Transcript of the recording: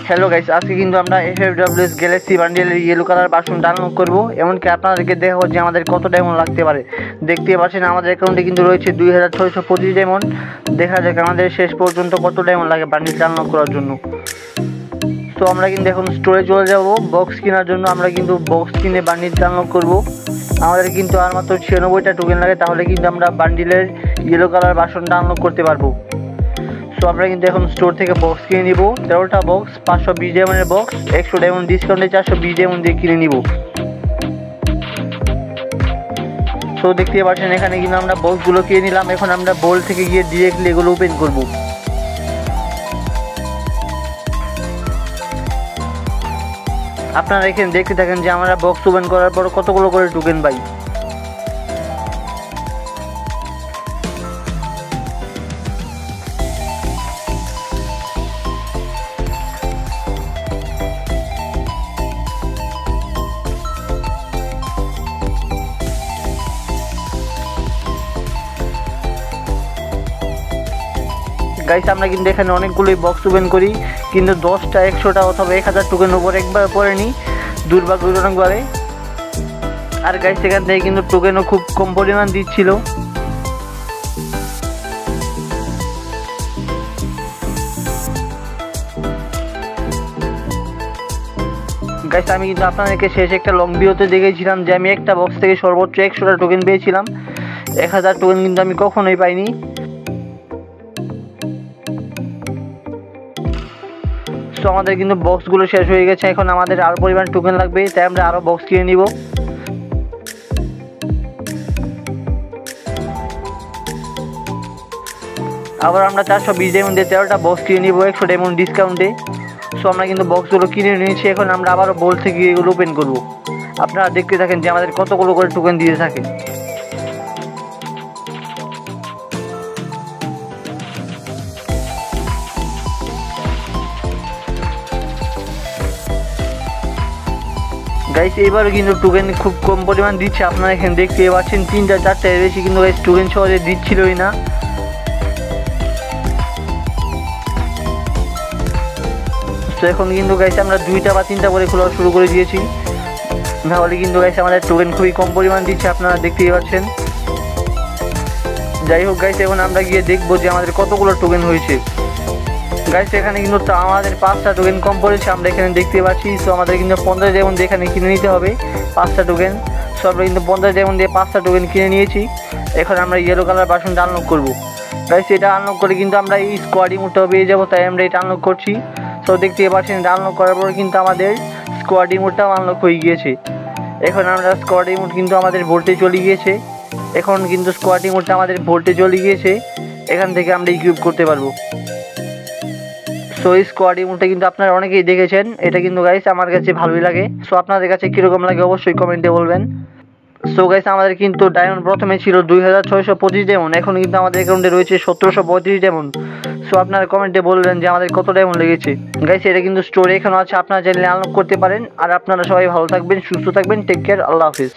Hello guys, আজকে কিন্তু আমরা FFWS গ্যালাক্সি বান্ডেলের ইয়েলো কালার ভার্সন ডাউনলোড করব। এমনকি আপনাদেরকে দেখাবো যে আমাদের কত ডায়মন্ড লাগতে পারে। দেখতে পাচ্ছেন আমাদের অ্যাকাউন্টে কিন্তু রয়েছে 2625 ডায়মন্ড। দেখা যাক আমাদের শেষ পর্যন্ত কত ডায়মন্ড লাগে বান্ডেল ডাউনলোড করার জন্য। তো আমরা কিন্তু এখন স্টোরে চলে যাব বক্স কেনার জন্য। আমরা কিন্তু বক্স কিনে বান্ডেল ডাউনলোড করব। আমাদের কিন্তু আর মাত্র 96টা টোকেন লাগে, তাহলে কিন্তু আমরা বান্ডেলের ইয়েলো কালার ভার্সন ডাউনলোড করতে পারবো। সো আমরা কিন্তু এখন স্টোর থেকে বক্স কিনে নিব। 13টা বক্স, 520 ডায়মন্ডের বক্স, 100 ডায়মন্ড ডিসকাউন্টে 420 ডায়মন্ড দিয়ে কিনে নিব। সো দেখতে পাচ্ছেন এখানে কিন্তু আমরা বক্সগুলো কিনে নিলাম। এখন আমরা বোল থেকে গিয়ে ডিরেক্টলি এগুলো ওপেন করব। আপনারা এখানে দেখতে থাকেন যে আমরা বক্স ওপেন করার পর কতগুলো করে টোকেন পাই। গাইস আমরা কিন্তু এখানে অনেকগুলোই বক্স ওপেন করি, কিন্তু 10টা 100টা অথবা 1000 টোকেন উপর একবার পরে নিই দুর্ভাগ্যজনকভাবে। আর গাইস এখান থেকে কিন্তু টোকেনও খুব কম পরিমাণ দিচ্ছিল। গাইস আমি কিন্তু আপনাদেরকে শেষ একটা লং ভিডিওতে দেখেছিলাম যে আমি একটা বক্স থেকে সর্বোচ্চ 100টা টোকেন পেয়েছিলাম। 1000 টোকেন কিন্তু আমি কখনোই পাইনি। তো আমাদের কিন্তু বক্সগুলো শেষ হয়ে গেছে। এখন আমাদের আরও পরিমাণ টোকেন লাগবে, তাই আমরা আরও বক্স কিনে নিব। আবার আমরা 420 ডায়মন্ড দিয়ে 13টা বক্স কিনে নিব 100 ডায়মন্ড ডিসকাউন্টে। সো আমরা কিন্তু বক্সগুলো কিনে নিয়েছি। এখন আমরা আবারও বোল থেকে এগুলো ওপেন করব। আপনারা দেখতে থাকেন যে আমাদের কতগুলো করে টোকেন দিয়ে থাকে। গাইস এইবারও কিন্তু টোকেন খুব কম পরিমাণ দিচ্ছে। আপনারা এখানে দেখতে পাচ্ছেন 3টা 4টার বেশি কিন্তু গাইস টোকেন সহজে দিচ্ছিলই না। তো এখন কিন্তু গাইস আমরা 2টা বা 3টা করে খোলা শুরু করে দিয়েছি, নাহলে কিন্তু গাইস আমাদের টোকেন খুবই কম পরিমাণ দিচ্ছে, আপনারা দেখতেই পাচ্ছেন। যাই হোক গাইস, এখন আমরা গিয়ে দেখবো যে আমাদের কতগুলো টোকেন হয়েছে। গাইস এখানে কিন্তু আমাদের 5টা টোকেন কম পড়েছে, আমরা এখানে দেখতে পাচ্ছি। সো আমাদের কিন্তু 15 ডায়মন্ড এখানে কিনে নিতে হবে 5টা টোকেন। সো আমরা কিন্তু 15 ডায়মন্ড দিয়ে 5টা টোকেন কিনে নিয়েছি। এখন আমরা ইয়েলো কালার ভার্সন ডাউনলোড করব। গাইস এটা আনলক করে কিন্তু আমরা এই স্কোয়াডি মোডটাও পেয়ে যাবো, তাই আমরা এটা আনলক করছি। সো দেখতে পাচ্ছেন ডাউনলোড করার পর কিন্তু আমাদের স্কোয়াডি মোডটাও আনলক হয়ে গিয়েছে। এখন আমরা স্কোয়াডি মোড কিন্তু আমাদের ভোল্টে চলে গিয়েছে। এখন কিন্তু স্কোয়াডি মোডটা আমাদের ভোল্টে চলে গিয়েছে। এখান থেকে আমরা ইকুইপ করতে পারবো। সো এই স্কোয়াড ইমোটটা কিন্তু আপনারা অনেকেই দেখেছেন। এটা কিন্তু গাইস আমার কাছে ভালোই লাগে। সো আপনাদের কাছে কীরকম লাগে অবশ্যই কমেন্টে বলবেন। সো গাইস আমাদের কিন্তু ডায়মন্ড প্রথমে ছিল 2625 ডায়মন্ড, এখন কিন্তু আমাদের অ্যাকাউন্টে রয়েছে 1735 ডায়মন্ড। সো আপনারা কমেন্টে বলবেন যে আমাদের কত ডায়মন্ড লেগেছে। গাইস এটা কিন্তু স্টোরে এখনও আছে, আপনারা চাইলে আনলক করতে পারেন। আর আপনারা সবাই ভালো থাকবেন, সুস্থ থাকবেন। টেক কেয়ার, আল্লাহ হাফিজ।